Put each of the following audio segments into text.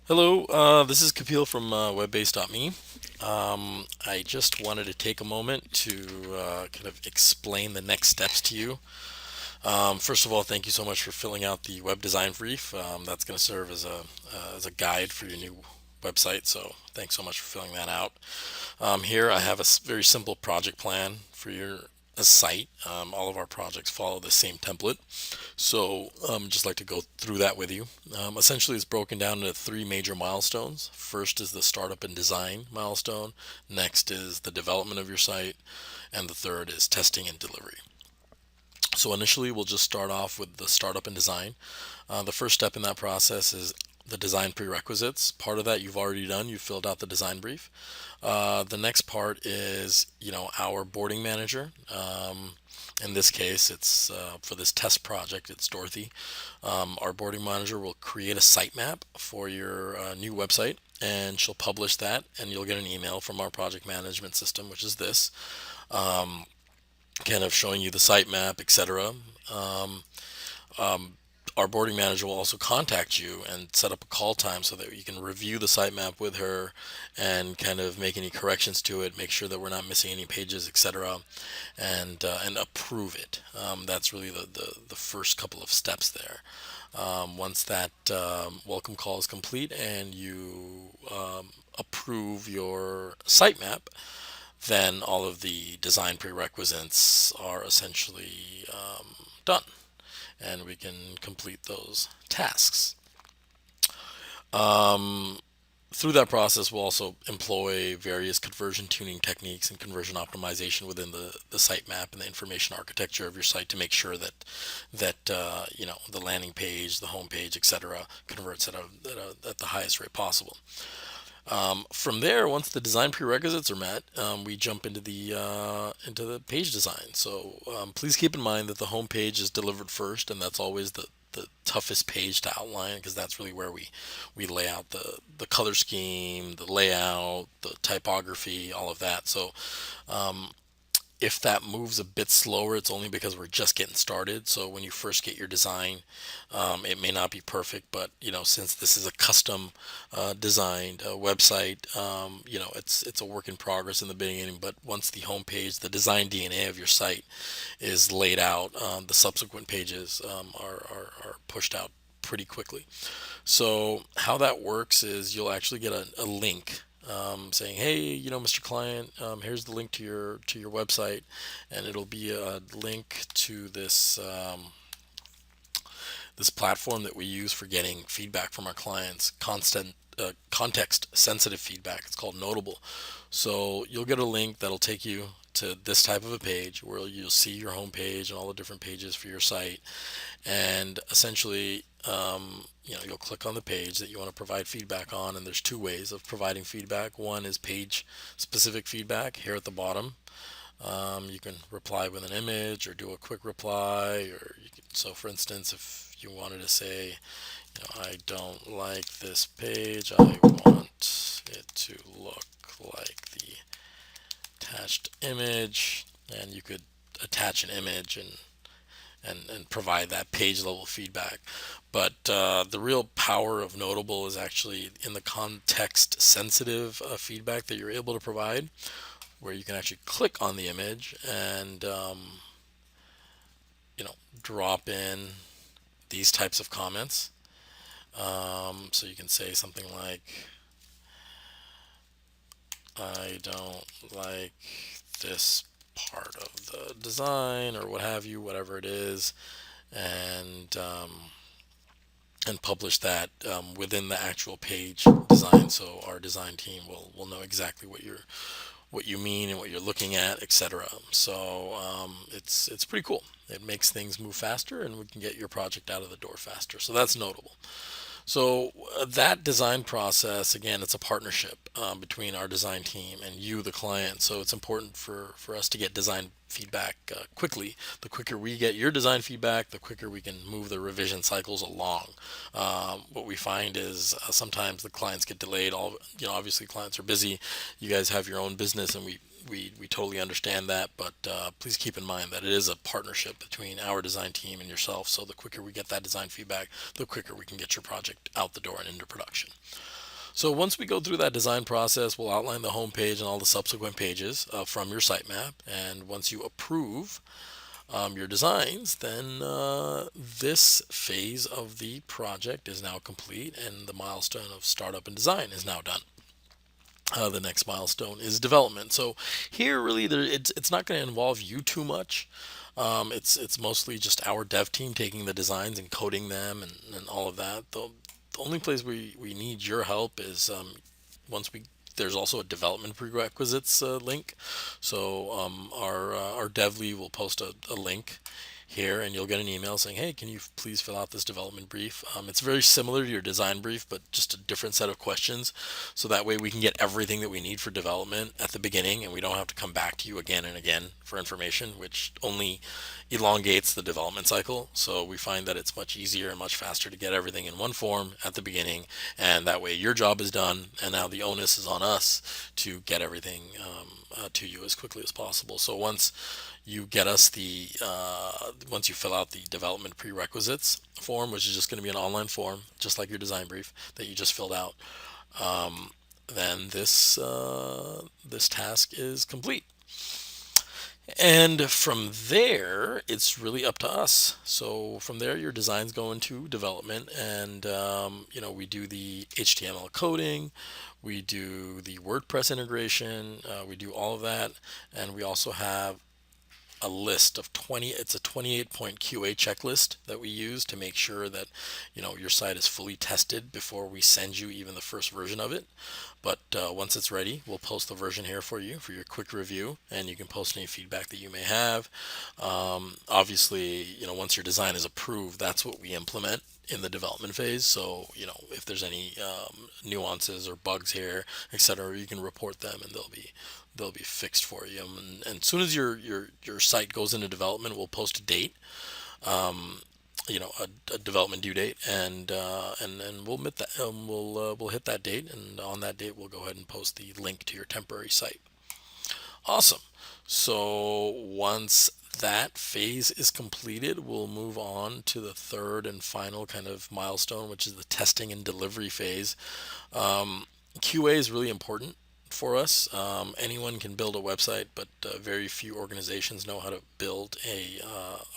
Hello, this is Kapil from WebBased.me. I just wanted to take a moment to kind of explain the next steps to you. First of all, thank you so much for filling out the web design brief. That's going to serve as a guide for your new website. So thanks so much for filling that out. Here I have a very simple project plan for your site. All of our projects follow the same template. So, just like to go through that with you. Essentially, it's broken down into three major milestones. First is the startup and design milestone. Next is the development of your site, and the third is testing and delivery. So initially, we'll just start off with the startup and design. The first step in that process is the design prerequisites. Part of that you've already done. You filled out the design brief. The next part is, our boarding manager. In this case, it's for this test project, it's Dorothy. Our boarding manager will create a sitemap for your new website, and she'll publish that, and you'll get an email from our project management system, which is this, kind of showing you the sitemap, etc. Um, um, our boarding manager will also contact you and set up a call time so that you can review the sitemap with her and kind of make any corrections to it, make sure that we're not missing any pages, etc., and approve it. That's really the first couple of steps there. Once that welcome call is complete and you approve your sitemap, then all of the design prerequisites are essentially done, and we can complete those tasks. Um, Through that process, we'll also employ various conversion tuning techniques and conversion optimization within the sitemap and the information architecture of your site to make sure that the landing page, the home page, etc., converts at the highest rate possible. From there, once the design prerequisites are met, we jump into the page design. So please keep in mind that the home page is delivered first, and that's always the toughest page to outline because that's really where we lay out the color scheme, the layout, the typography, all of that. So um, if that moves a bit slower, it's only because we're just getting started. So when you first get your design, it may not be perfect, but since this is a custom designed website, it's a work in progress in the beginning. But once the homepage, the design DNA of your site is laid out, the subsequent pages are pushed out pretty quickly. So how that works is you'll actually get a link saying, "Hey, Mr. Client, here's the link to your website," and it'll be a link to this platform that we use for getting feedback from our clients, constant context sensitive feedback. It's called Notable. So you'll get a link that'll take you to this type of a page where you'll see your home page and all the different pages for your site, and essentially you'll click on the page that you want to provide feedback on, and there's two ways of providing feedback. One is page specific feedback here at the bottom. You can reply with an image or do a quick reply, so for instance, if you wanted to say, I don't like this page, I want it to look like the attached image, and you could attach an image and provide that page level feedback. But the real power of Notable is actually in the context sensitive feedback that you're able to provide, where you can actually click on the image and drop in these types of comments. So you can say something like, I don't like this part of the design, or what have you, whatever it is, and publish that within the actual page design. So our design team will know exactly what you mean and what you're looking at, etc. So it's pretty cool. It makes things move faster, and we can get your project out of the door faster. So that's Notable. So that design process, again, it's a partnership between our design team and you, the client. So it's important for us to get design feedback quickly. The quicker we get your design feedback, the quicker we can move the revision cycles along. What we find is sometimes the clients get delayed. Obviously clients are busy. You guys have your own business, and we totally understand that, but please keep in mind that it is a partnership between our design team and yourself. So the quicker we get that design feedback, the quicker we can get your project out the door and into production. So once we go through that design process, we'll outline the home page and all the subsequent pages from your sitemap. And once you approve your designs, then this phase of the project is now complete, and the milestone of startup and design is now done. The next milestone is development. So here, really, it's not going to involve you too much. It's mostly just our dev team taking the designs and coding them and all of that. The only place we need your help is once we there's also a development prerequisites link. So our dev lead will post a link here, and you'll get an email saying, hey, can you please fill out this development brief? It's very similar to your design brief, but just a different set of questions. So that way we can get everything that we need for development at the beginning, and we don't have to come back to you again and again for information, which only elongates the development cycle. So we find that it's much easier and much faster to get everything in one form at the beginning, and that way your job is done, and now the onus is on us to get everything to you as quickly as possible. So you get us once you fill out the development prerequisites form, which is just going to be an online form, just like your design brief that you just filled out, then this task is complete. And from there, it's really up to us. So from there, your designs go into development, and we do the HTML coding, we do the WordPress integration, we do all of that, and we also have a list of 20. It's a 28-point QA checklist that we use to make sure that your site is fully tested before we send you even the first version of it. But once it's ready, we'll post the version here for you for your quick review, and you can post any feedback that you may have. Obviously, once your design is approved, that's what we implement in the development phase. So if there's any nuances or bugs here, etc., you can report them, and they'll be fixed for you. And as soon as your site goes into development, we'll post a date, a development due date, and we'll we'll hit that date, and on that date we'll go ahead and post the link to your temporary site. Awesome. So once that phase is completed, we'll move on to the third and final kind of milestone, which is the testing and delivery phase. QA is really important for us. Anyone can build a website, but very few organizations know how to build a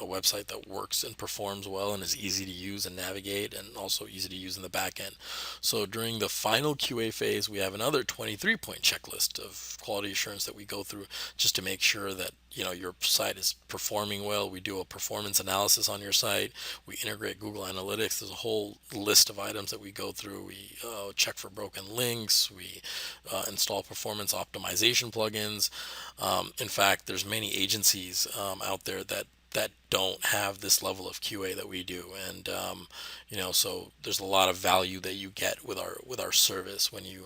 website that works and performs well and is easy to use and navigate, and also easy to use in the back end. So during the final QA phase, we have another 23-point checklist of quality assurance that we go through just to make sure that your site is performing well. We do a performance analysis on your site. We integrate Google Analytics. There's a whole list of items that we go through. We check for broken links. We install performance optimization plugins. In fact, there's many agencies out there that don't have this level of QA that we do, and so there's a lot of value that you get with our service when you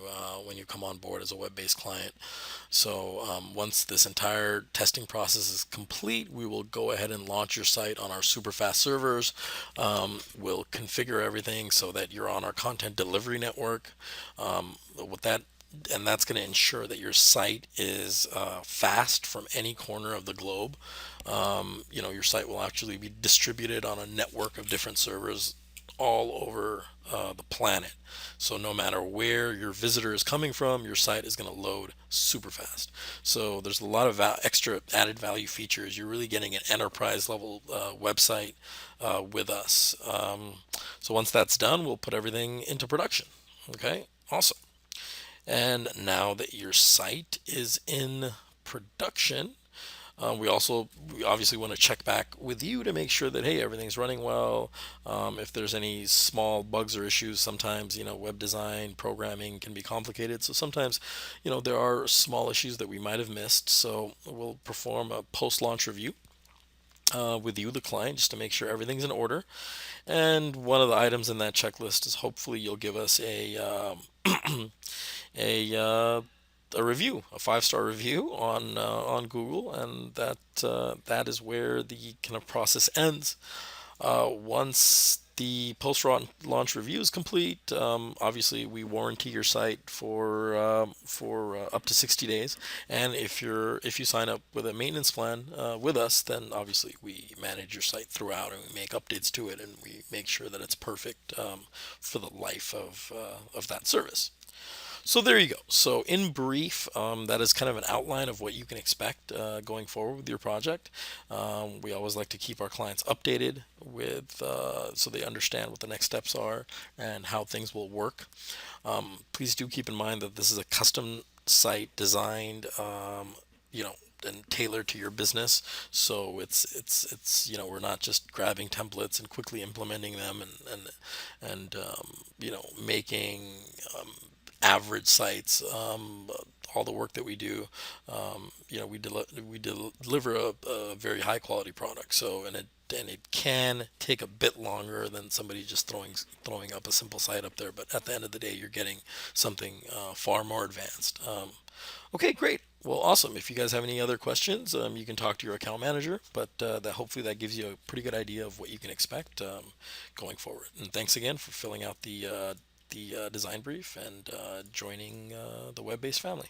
come on board as a web-based client. So once this entire testing process is complete, we will go ahead and launch your site on our super fast servers. We'll configure everything so that you're on our content delivery network. With that And that's going to ensure that your site is fast from any corner of the globe. Your site will actually be distributed on a network of different servers all over the planet. So no matter where your visitor is coming from, your site is going to load super fast. So there's a lot of extra added value features. You're really getting an enterprise level website with us. So once that's done, we'll put everything into production. Okay, awesome. And now that your site is in production, we obviously want to check back with you to make sure that, hey, everything's running well. If there's any small bugs or issues, sometimes web design programming can be complicated. So sometimes there are small issues that we might have missed. So we'll perform a post-launch review with you, the client, just to make sure everything's in order. And one of the items in that checklist is hopefully you'll give us a a review, a 5-star review on Google, and that is where the kind of process ends. Once the post-launch review is complete, obviously we warranty your site for up to 60 days, and if you sign up with a maintenance plan with us, then obviously we manage your site throughout, and we make updates to it, and we make sure that it's perfect for the life of that service. So there you go. So in brief, that is kind of an outline of what you can expect going forward with your project. We always like to keep our clients updated with so they understand what the next steps are and how things will work. Please do keep in mind that this is a custom site designed, and tailored to your business. So it's we're not just grabbing templates and quickly implementing them and making average sites. All the work that we do, we deliver a very high quality product. So and it can take a bit longer than somebody just throwing up a simple site up there. But at the end of the day, you're getting something far more advanced. Okay, great. Well, awesome. If you guys have any other questions, you can talk to your account manager. But that hopefully that gives you a pretty good idea of what you can expect going forward. And thanks again for filling out the design brief and joining the web-based family.